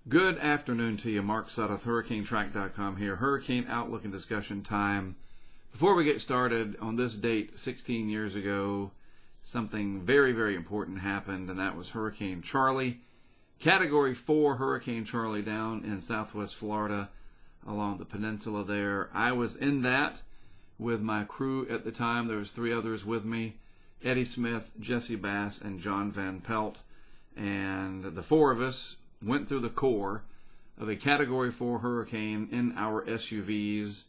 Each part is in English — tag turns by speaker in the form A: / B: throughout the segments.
A: Good afternoon to you. Mark Sudduth, HurricaneTrack.com here. Hurricane Outlook and Discussion time. Before we get started, on this date 16 years ago, something very, very important happened, and that was Hurricane Charley. Category 4 Hurricane Charley down in southwest Florida along the peninsula there. I was in that with my crew at the time. There was 3 others with me: Eddie Smith, Jesse Bass, and John Van Pelt. And the 4 of us went through the core of a Category 4 hurricane in our SUVs.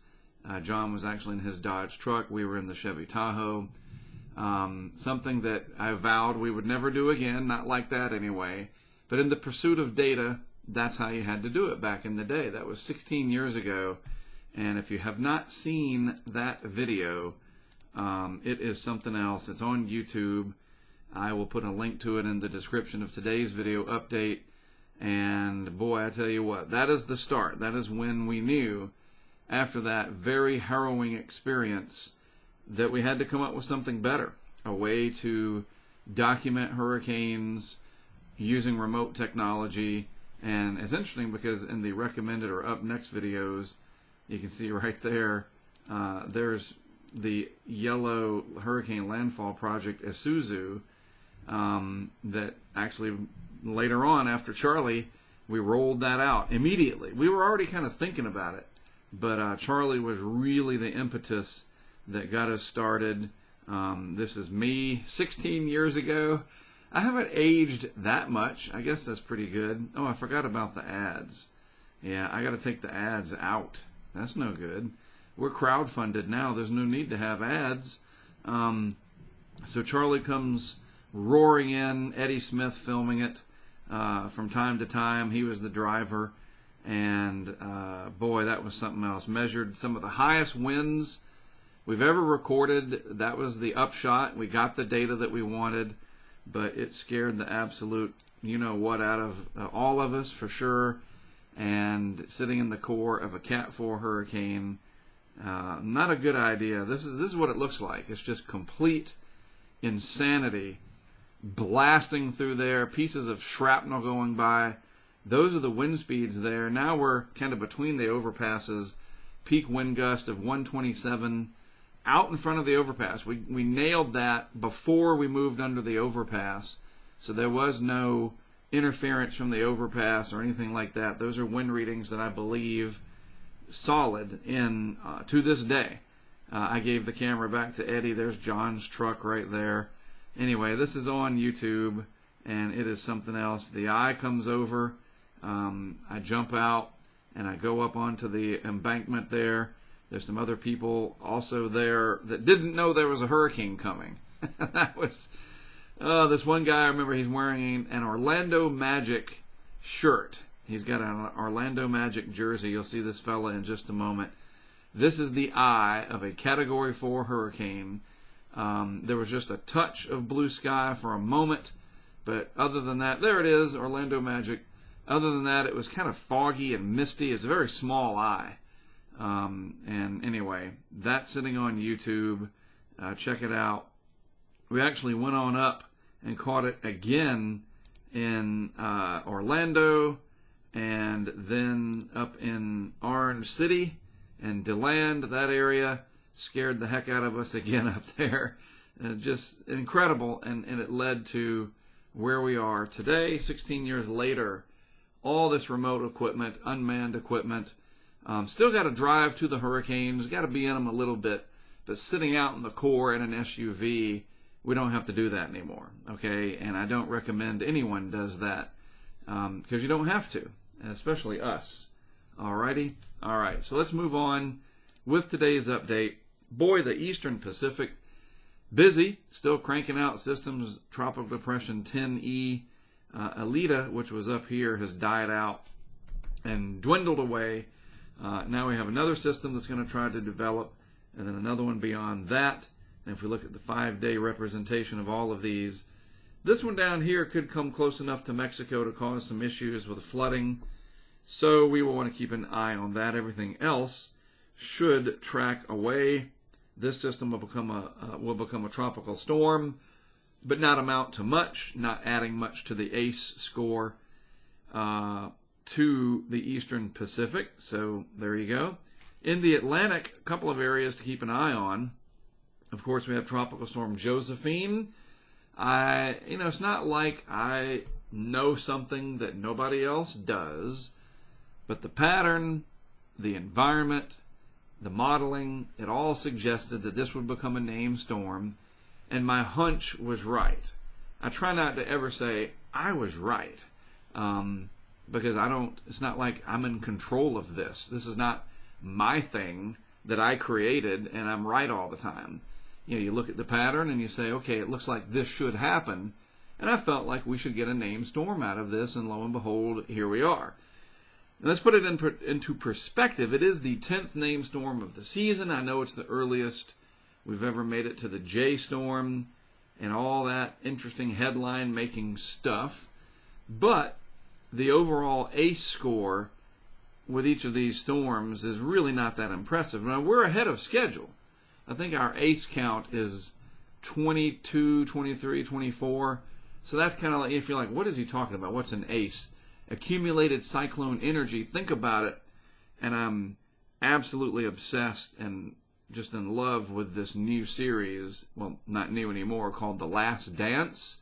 A: John was actually in his Dodge truck. We were in the Chevy Tahoe. Something that I vowed we would never do again, not like that anyway. But in the pursuit of data, that's how you had to do it back in the day. That was 16 years ago. And if you have not seen that video, it is something else. It's on YouTube. I will put a link to it in the description of today's video update. And boy, I tell you what, that is the start. That is when we knew, after that very harrowing experience, that we had to come up with something better, a way to document hurricanes using remote technology. And it's interesting because in the recommended or up next videos, you can see right there, there's the yellow hurricane landfall project Isuzu that actually later on, after Charley, we rolled that out immediately. We were already kind of thinking about it, but Charley was really the impetus that got us started. This is me 16 years ago. I haven't aged that much. I guess that's pretty good. Oh, I forgot about the ads. Yeah, I got to take the ads out. That's no good. We're crowdfunded now. There's no need to have ads. So Charley comes roaring in. Eddie Smith filming it. From time to time, he was the driver, and boy, that was something else. Measured some of the highest winds we've ever recorded. That was the upshot. We got the data that we wanted, but it scared the absolute you-know-what out of all of us for sure. And sitting in the core of a Cat 4 hurricane, not a good idea. This is what it looks like. It's just complete insanity. Blasting through there, pieces of shrapnel going by. Those are the wind speeds there. Now we're kind of between the overpasses. Peak wind gust of 127 out in front of the overpass. We nailed that before we moved under the overpass, so there was no interference from the overpass or anything like that. Those are wind readings that I believe solid in to this day. I gave the camera back to Eddie. There's John's truck right there. Anyway, this is on YouTube, and it is something else. The eye comes over. I jump out, and I go up onto the embankment there. There's some other people also there that didn't know there was a hurricane coming. That was this one guy. I remember he's wearing an Orlando Magic shirt. He's got an Orlando Magic jersey. You'll see this fella in just a moment. This is the eye of a Category 4 hurricane. There was just a touch of blue sky for a moment, but other than that, there it is, Orlando Magic. Other than that, it was kind of foggy and misty. It's a very small eye. And anyway, that's sitting on YouTube. Check it out. We actually went on up and caught it again in Orlando, and then up in Orange City and DeLand, that area. Scared the heck out of us again up there. Just incredible, and it led to where we are today, 16 years later. All this remote equipment, unmanned equipment. Still got to drive to the hurricanes, got to be in them a little bit, but sitting out in the core in an SUV, we don't have to do that anymore, okay? And I don't recommend anyone does that, because you don't have to, especially us. Alrighty? Alright, so let's move on with today's update. Boy, the Eastern Pacific, busy, still cranking out systems. Tropical Depression 10E, Alita, which was up here, has died out and dwindled away. Now we have another system that's going to try to develop, and then another one beyond that. And if we look at the 5-day representation of all of these, this one down here could come close enough to Mexico to cause some issues with flooding. So we will want to keep an eye on that. Everything else should track away. This system will become a tropical storm, but not amount to much, not adding much to the ACE score. to the eastern Pacific. So there you go. In the Atlantic, a couple of areas to keep an eye on. Of course, we have Tropical Storm Josephine. It's not like I know something that nobody else does, but the pattern, the environment, the modeling, it all suggested that this would become a named storm, and my hunch was right. I try not to ever say I was right, because it's not like I'm in control of this. This is not my thing that I created and I'm right all the time. You look at the pattern and you say, okay, it looks like this should happen, and I felt like we should get a named storm out of this, and lo and behold, here we are. And let's put it into perspective. It is the 10th named storm of the season. I know it's the earliest we've ever made it to the J storm and all that interesting headline-making stuff, but the overall ACE score with each of these storms is really not that impressive. Now, we're ahead of schedule. I think our ACE count is 22, 23, 24. So that's kind of like, if you're like, what is he talking about? What's an ACE? Accumulated cyclone energy. Think about it. And I'm absolutely obsessed and just in love with this new series, well, not new anymore, called The Last Dance,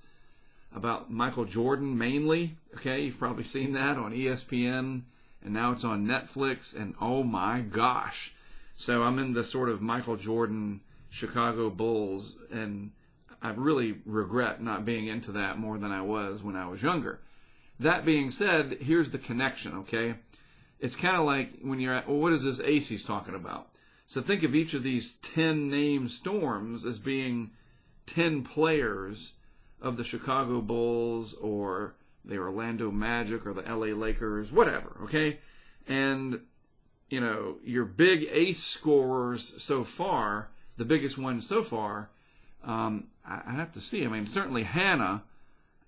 A: about Michael Jordan mainly. Okay, you've probably seen that on ESPN, and now it's on Netflix, and oh my gosh. So I'm in the sort of Michael Jordan Chicago Bulls, and I really regret not being into that more than I was when I was younger. That being said, here's the connection, okay? It's kind of like when you're at, well, what is this ACE he's talking about? So think of each of these 10 named storms as being 10 players of the Chicago Bulls or the Orlando Magic or the LA Lakers, whatever, okay? And your big ACE scorers so far, the biggest one so far, I have to see. I mean, certainly Hannah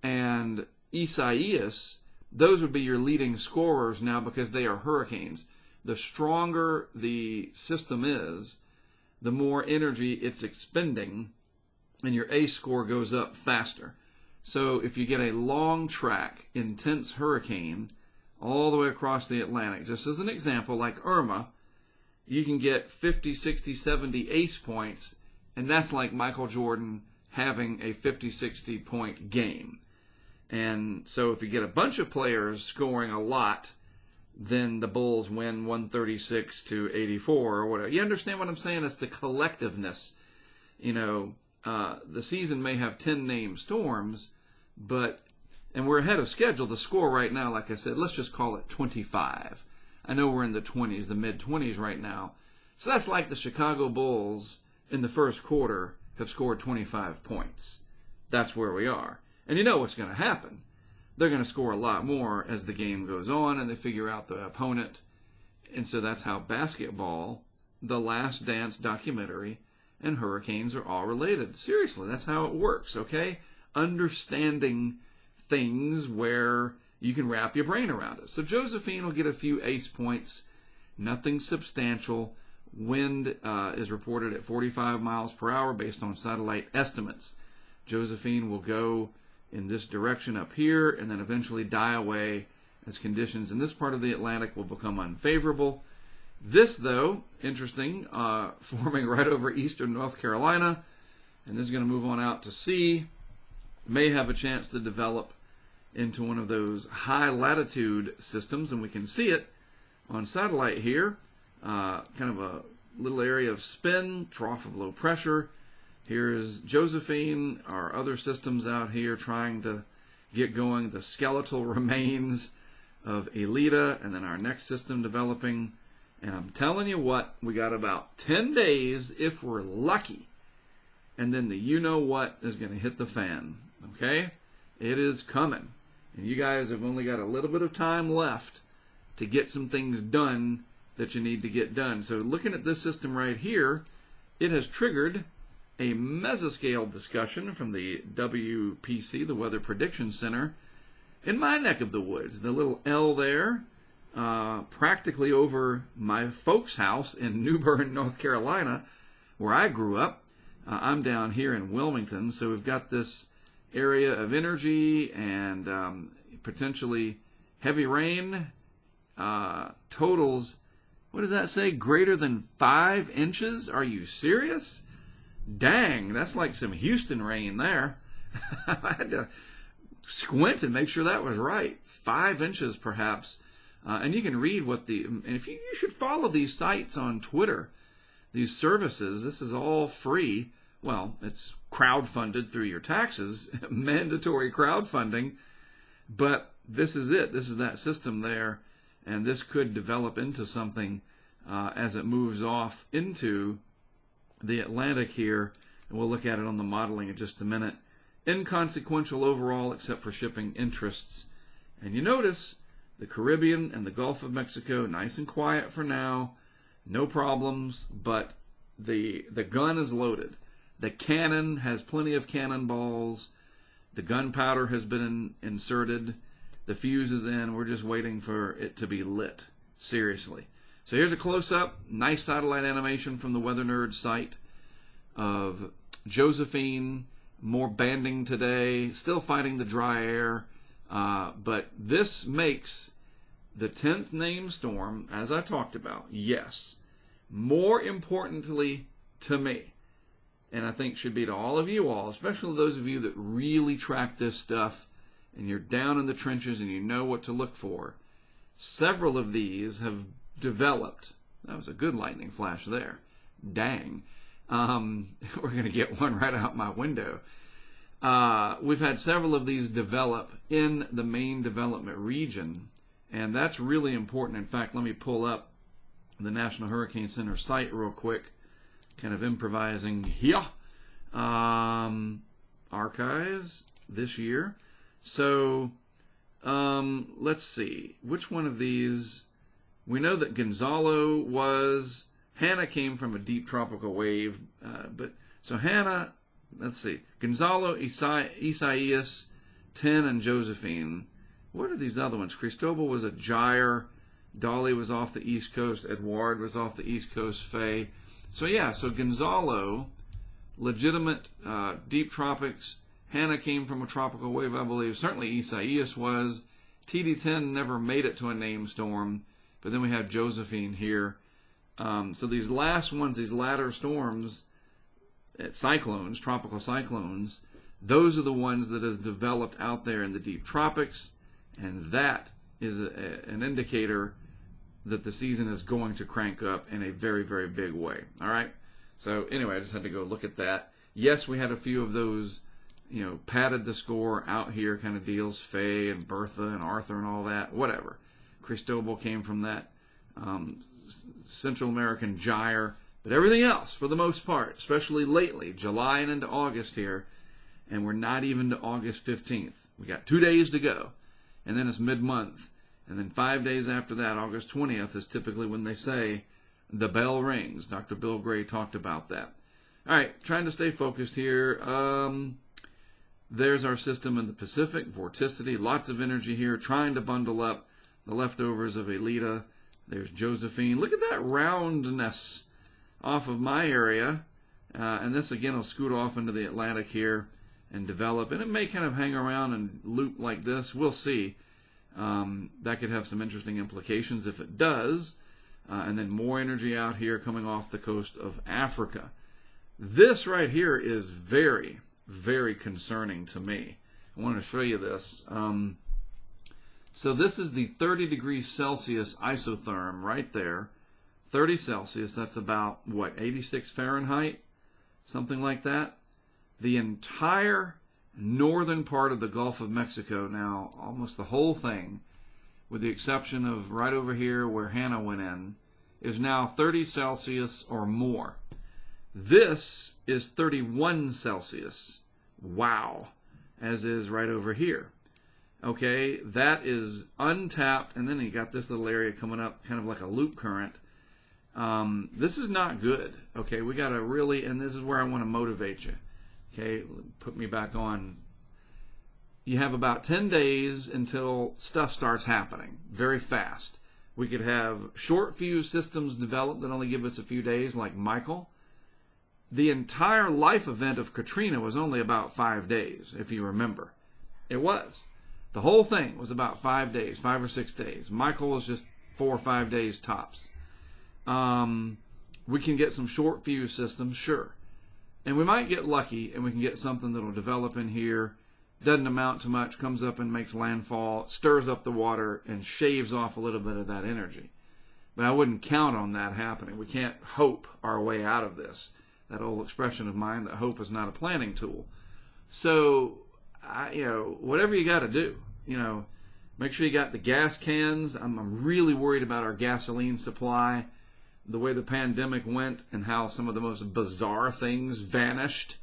A: and Isaias, those would be your leading scorers now because they are hurricanes. The stronger the system is, the more energy it's expending, and your ACE score goes up faster. So if you get a long track, intense hurricane, all the way across the Atlantic, just as an example, like Irma, you can get 50, 60, 70 ACE points, and that's like Michael Jordan having a 50, 60 point game. And so if you get a bunch of players scoring a lot, then the Bulls win 136-84 or whatever. You understand what I'm saying? It's the collectiveness. The season may have 10 named storms, and we're ahead of schedule. The score right now, like I said, let's just call it 25. I know we're in the 20s, the mid-20s right now. So that's like the Chicago Bulls in the first quarter have scored 25 points. That's where we are. And you know what's going to happen. They're going to score a lot more as the game goes on and they figure out the opponent. And so that's how basketball, The Last Dance documentary, and hurricanes are all related. Seriously, that's how it works, okay? Understanding things where you can wrap your brain around it. So Josephine will get a few ACE points, nothing substantial. Wind is reported at 45 miles per hour based on satellite estimates. Josephine will go in this direction up here and then eventually die away as conditions in this part of the Atlantic will become unfavorable. This, though, interesting, forming right over eastern North Carolina, and this is going to move on out to sea, may have a chance to develop into one of those high latitude systems, and we can see it on satellite here, kind of a little area of spin, trough of low pressure. Here's Josephine, our other systems out here trying to get going, the skeletal remains of Elita, and then our next system developing. And I'm telling you what, we got about 10 days if we're lucky. And then the you-know-what is going to hit the fan, okay? It is coming. And you guys have only got a little bit of time left to get some things done that you need to get done. So looking at this system right here, it has triggered a mesoscale discussion from the WPC, the Weather Prediction Center, in my neck of the woods. The little L there, practically over my folks' house in New Bern, North Carolina, where I grew up. I'm down here in Wilmington, so we've got this area of energy and potentially heavy rain totals, what does that say? Greater than 5 inches? Are you serious? Dang, that's like some Houston rain there. I had to squint and make sure that was right. 5 inches perhaps. And you can read what and if you should follow these sites on Twitter, these services. This is all free. Well, it's crowdfunded through your taxes, mandatory crowdfunding. But this is it. This is that system there. And this could develop into something as it moves off into the Atlantic here. And we'll look at it on the modeling in just a minute. Inconsequential overall, except for shipping interests. And you notice the Caribbean and the Gulf of Mexico, nice and quiet for now. No problems, but the gun is loaded. The cannon has plenty of cannonballs. The gunpowder has been inserted. The fuse is in. We're just waiting for it to be lit. Seriously. So here's a close-up, nice satellite animation from the Weather Nerd site of Josephine. More banding today. Still fighting the dry air. But this makes the 10th named storm, as I talked about, yes, more importantly to me, and I think should be to all of you all, especially those of you that really track this stuff and you're down in the trenches and you know what to look for. Several of these have developed. That was a good lightning flash there. Dang. We're going to get one right out my window. We've had several of these develop in the main development region, and that's really important. In fact, let me pull up the National Hurricane Center site real quick, kind of improvising here. Archives this year. So let's see. Which one of these? We know that Gonzalo was... Hannah came from a deep tropical wave, so Hannah... Let's see. Gonzalo, Isaias, 10, and Josephine. What are these other ones? Cristobal was a gyre. Dolly was off the East Coast. Edouard was off the East Coast. Faye. So yeah, so Gonzalo, legitimate deep tropics. Hannah came from a tropical wave, I believe. Certainly Isaias was. TD10 never made it to a named storm. But then we have Josephine here. So these last ones, these latter storms... cyclones, tropical cyclones, those are the ones that have developed out there in the deep tropics, and that is an indicator that the season is going to crank up in a very, very big way. All right? So anyway, I just had to go look at that. Yes, we had a few of those, padded the score out here kind of deals, Faye and Bertha and Arthur and all that, whatever. Cristobal came from that Central American gyre. But everything else, for the most part, especially lately, July and into August here, and we're not even to August 15th. We got 2 days to go, and then it's mid-month. And then 5 days after that, August 20th, is typically when they say the bell rings. Dr. Bill Gray talked about that. All right, trying to stay focused here. There's our system in the Pacific, vorticity, lots of energy here, trying to bundle up the leftovers of Elita. There's Josephine. Look at that roundness off of my area, and this again will scoot off into the Atlantic here and develop, and it may kind of hang around and loop like this. We'll see. That could have some interesting implications if it does, and then more energy out here coming off the coast of Africa. This right here is very, very concerning to me. I want to show you this. So this is the 30 degrees Celsius isotherm right there. 30 Celsius, that's about, 86 Fahrenheit? Something like that. The entire northern part of the Gulf of Mexico now, almost the whole thing, with the exception of right over here where Hannah went in, is now 30 Celsius or more. This is 31 Celsius. Wow. As is right over here. Okay, that is untapped, and then you got this little area coming up, kind of like a loop current. This is not good. Okay, we got to really, and this is where I want to motivate you. Okay, put me back on. You have about 10 days until stuff starts happening very fast. We could have short fuse systems develop that only give us a few days, like Michael. The entire life event of Katrina was only about 5 days, if you remember. It was. The whole thing was about 5 days, 5 or 6 days. Michael was just 4 or 5 days tops. We can get some short fuse systems, sure. And we might get lucky and we can get something that'll develop in here, doesn't amount to much, comes up and makes landfall, stirs up the water, and shaves off a little bit of that energy. But I wouldn't count on that happening. We can't hope our way out of this. That old expression of mine, that hope is not a planning tool. So, whatever you got to do, make sure you got the gas cans. I'm really worried about our gasoline supply, the way the pandemic went and how some of the most bizarre things vanished.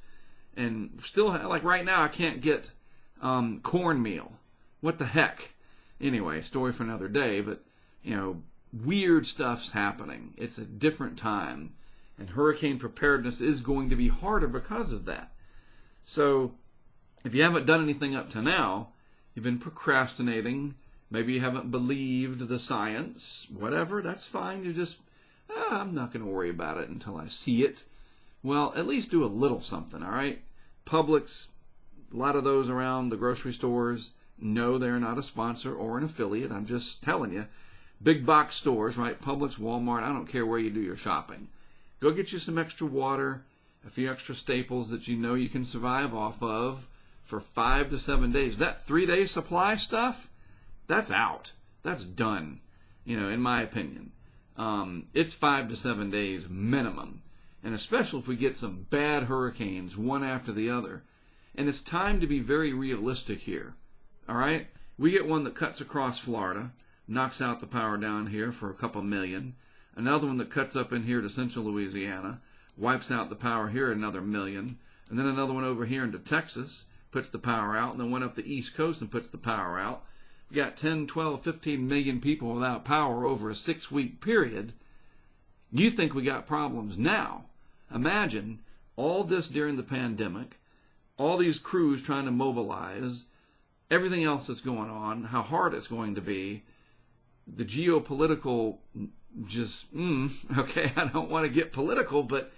A: And still, like right now, I can't get cornmeal. What the heck? Anyway, story for another day, but, weird stuff's happening. It's a different time. And hurricane preparedness is going to be harder because of that. So, if you haven't done anything up to now, you've been procrastinating, maybe you haven't believed the science, whatever, that's fine. You just, I'm not going to worry about it until I see it. Well, at least do a little something, all right? Publix, a lot of those around the grocery stores, no, they're not a sponsor or an affiliate. I'm just telling you. Big box stores, right? Publix, Walmart, I don't care where you do your shopping. Go get you some extra water, a few extra staples that you can survive off of for 5 to 7 days. That 3-day supply stuff, that's out. That's done, in my opinion. It's 5 to 7 days minimum. And especially if we get some bad hurricanes, one after the other. And it's time to be very realistic here. All right? We get one that cuts across Florida, knocks out the power down here for a couple million. Another one that cuts up in here to central Louisiana, wipes out the power here another million. And then another one over here into Texas, puts the power out. And then one up the East Coast and puts the power out. We got 10, 12, 15 million people without power over a 6-week period. You think we got problems now. Imagine all this during the pandemic, all these crews trying to mobilize, everything else that's going on, how hard it's going to be, the geopolitical okay, I don't want to get political, but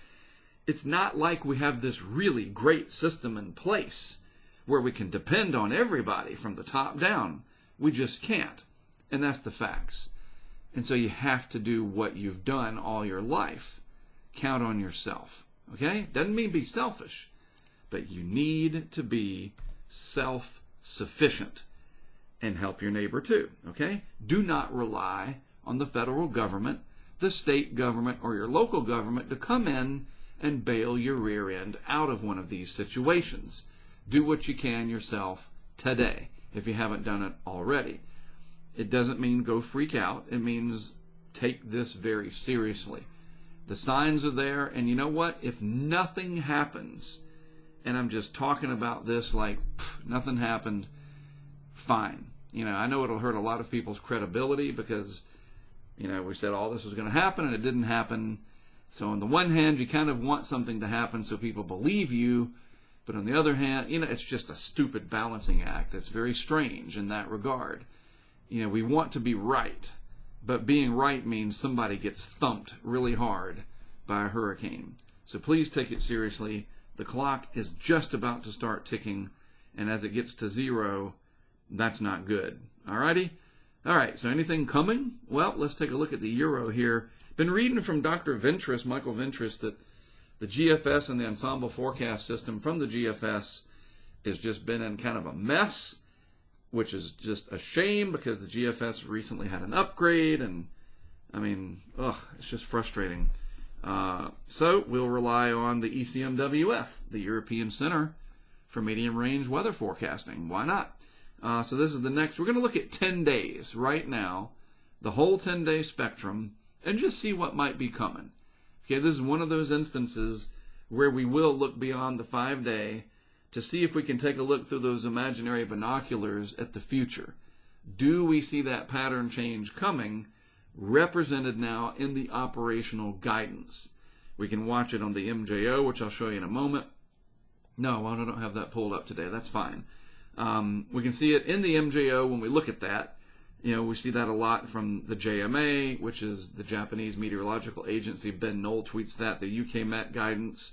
A: it's not like we have this really great system in place where we can depend on everybody from the top down. We just can't. And that's the facts. And so you have to do what you've done all your life. Count on yourself. Okay? Doesn't mean be selfish, but you need to be self-sufficient and help your neighbor too. Okay? Do not rely on the federal government, the state government, or your local government to come in and bail your rear end out of one of these situations. Do what you can yourself today if you haven't done it already. It doesn't mean go freak out. It means take this very seriously. The signs are there, and you know what? If nothing happens, and I'm just talking about this like nothing happened, fine. I know it'll hurt a lot of people's credibility because, we said all this was going to happen and it didn't happen. So on the one hand, you kind of want something to happen so people believe you, but on the other hand, it's just a stupid balancing act. It's very strange in that regard. We want to be right, but being right means somebody gets thumped really hard by a hurricane. So please take it seriously. The clock is just about to start ticking, and as it gets to 0, that's not good. Alrighty? Alright, so anything coming? Well, let's take a look at the Euro here. Been reading from Dr. Ventris, Michael Ventris, that the GFS and the ensemble forecast system from the GFS has just been in kind of a mess, which is just a shame because the GFS recently had an upgrade, and it's just frustrating. So we'll rely on the ECMWF, the European Center for Medium Range Weather Forecasting. Why not? So this is the next. We're going to look at 10 days right now, the whole 10-day spectrum, and just see what might be coming. Okay, this is one of those instances where we will look beyond the 5-day to see if we can take a look through those imaginary binoculars at the future. Do we see that pattern change coming, represented now in the operational guidance? We can watch it on the MJO, which I'll show you in a moment. No, I don't have that pulled up today. That's fine. We can see it in the MJO when we look at that. We see that a lot from the JMA, which is the Japanese Meteorological Agency. Ben Knoll tweets that, the UK Met guidance,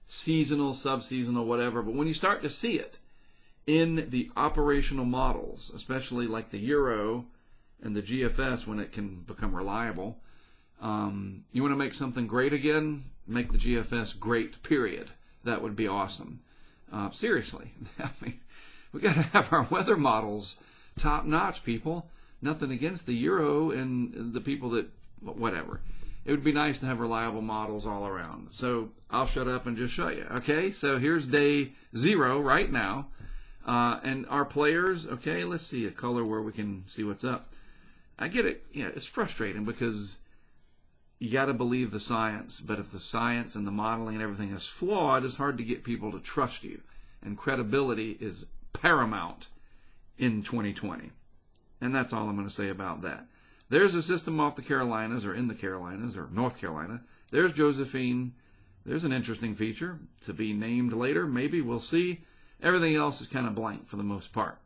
A: seasonal, sub-seasonal, whatever. But when you start to see it in the operational models, especially like the Euro and the GFS when it can become reliable. You want to make something great again? Make the GFS great, period. That would be awesome. Seriously. I mean, we got to have our weather models top notch, people. Nothing against the Euro and the people that, whatever. It would be nice to have reliable models all around. So I'll shut up and just show you. Okay, so here's day 0 right now. And our players, okay, let's see a color where we can see what's up. I get it. Yeah, it's frustrating because you got to believe the science. But if the science and the modeling and everything is flawed, it's hard to get people to trust you. And credibility is paramount in 2020. And that's all I'm going to say about that. There's a system off the Carolinas, or in the Carolinas, or North Carolina. There's Josephine. There's an interesting feature to be named later. Maybe we'll see. Everything else is kind of blank for the most part.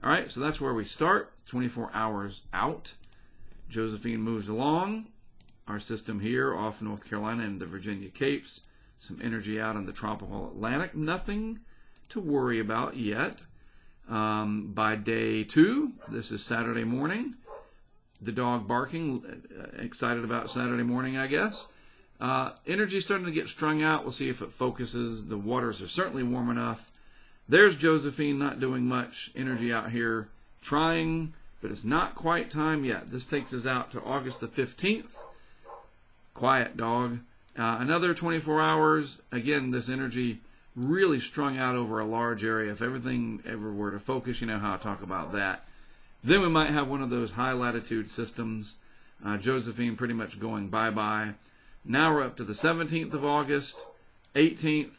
A: All right, so that's where we start. 24 hours out. Josephine moves along. Our system here off North Carolina and the Virginia Capes. Some energy out in the tropical Atlantic. Nothing to worry about yet. By day 2, this is Saturday morning. The dog barking, excited about Saturday morning, I guess. Energy starting to get strung out. We'll see if it focuses. The waters are certainly warm enough. There's Josephine not doing much. Energy out here trying, but it's not quite time yet. This takes us out to August the 15th. Quiet dog. Another 24 hours. Again, this energy really strung out over a large area. If everything ever were to focus, you know how I talk about that. Then we might have one of those high latitude systems. Josephine pretty much going bye-bye. Now we're up to the 17th of August, 18th,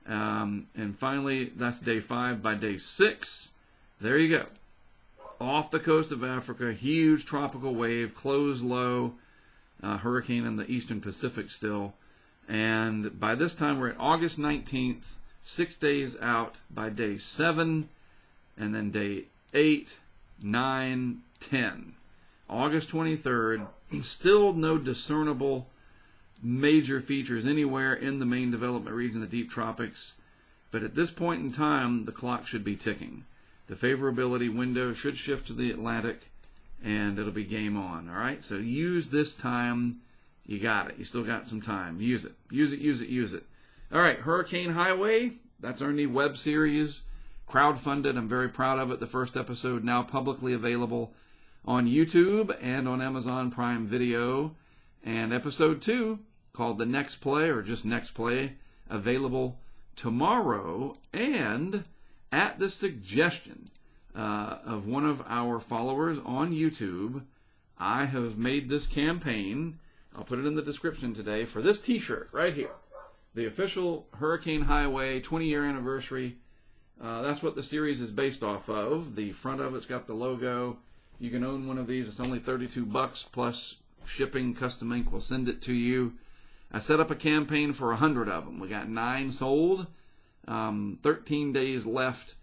A: and finally that's day 5. By day 6, there you go. Off the coast of Africa, huge tropical wave, closed low, hurricane in the eastern Pacific still. And by this time we're at August 19th, 6 days out by day 7, and then day 8, 9, 10. August 23rd, still no discernible major features anywhere in the main development region, the deep tropics. But at this point in time, the clock should be ticking. The favorability window should shift to the Atlantic, and it'll be game on. All right, so use this time. You got it. You still got some time. Use it. Use it, use it, use it. All right, Hurricane Highway. That's our new web series. Crowdfunded. I'm very proud of it. The first episode now publicly available on YouTube and on Amazon Prime Video. And episode 2, called The Next Play, or just Next Play, available tomorrow. And at the suggestion of one of our followers on YouTube, I have made this campaign. I'll put it in the description today for this t-shirt right here. The official Hurricane Highway 20-year anniversary. That's what the series is based off of. The front of it's got the logo. You can own one of these. It's only $32 plus shipping. Custom Ink will send it to you. I set up a campaign for 100 of them. We got 9 sold. 13 days left.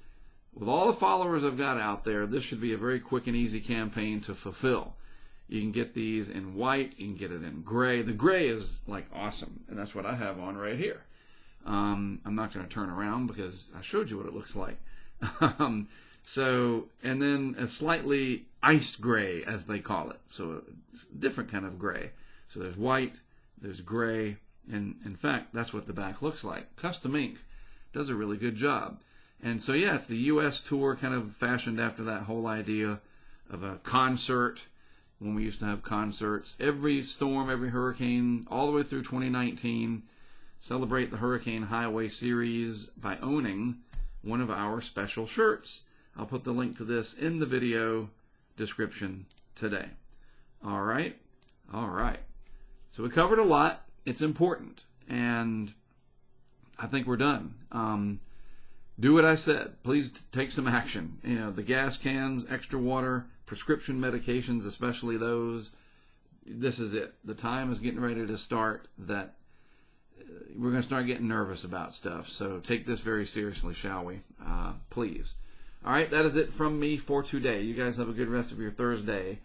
A: With all the followers I've got out there, this should be a very quick and easy campaign to fulfill. You can get these in white. You can get it in gray. The gray is like awesome, and that's what I have on right here. I'm not going to turn around because I showed you what it looks like. And then a slightly ice gray, as they call it. So a different kind of gray. So there's white, there's gray, and in fact, that's what the back looks like. Custom Ink does a really good job. And so, yeah, it's the U.S. tour kind of fashioned after that whole idea of a concert when we used to have concerts. Every storm, every hurricane, all the way through 2019, celebrate the Hurricane Highway series by owning one of our special shirts. I'll put the link to this in the video description today. All right? All right. So we covered a lot. It's important. And I think we're done. Do what I said. Please take some action. You know, the gas cans, extra water, prescription medications, especially those. This is it. The time is getting ready to start that we're going to start getting nervous about stuff. So take this very seriously, shall we? Please. All right, that is it from me for today. You guys have a good rest of your Thursday.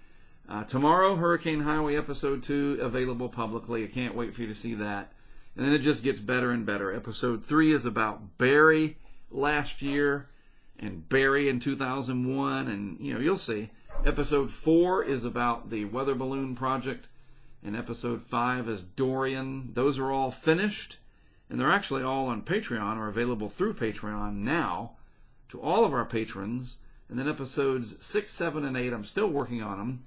A: Tomorrow, Hurricane Highway Episode 2 available publicly. I can't wait for you to see that. And then it just gets better and better. Episode 3 is about Barry last year and Barry in 2001. And, you know, you'll see. Episode 4 is about the weather balloon project, and episode 5 is Dorian. Those are all finished, and they're actually all on Patreon, or available through Patreon now to all of our patrons. And then episodes 6, 7, and 8, I'm still working on them,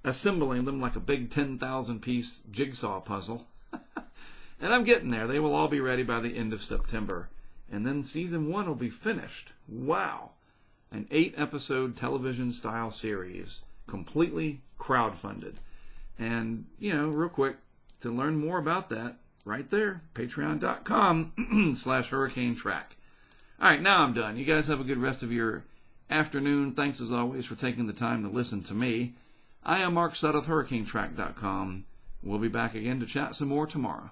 A: assembling them like a big 10,000 piece jigsaw puzzle. And I'm getting there. They will all be ready by the end of September. And then season 1 will be finished. Wow. An 8-episode television-style series, completely crowdfunded. And, real quick, to learn more about that, right there, patreon.com/HurricaneTrack. All right, now I'm done. You guys have a good rest of your afternoon. Thanks, as always, for taking the time to listen to me. I am Mark Sudduth, HurricaneTrack.com. We'll be back again to chat some more tomorrow.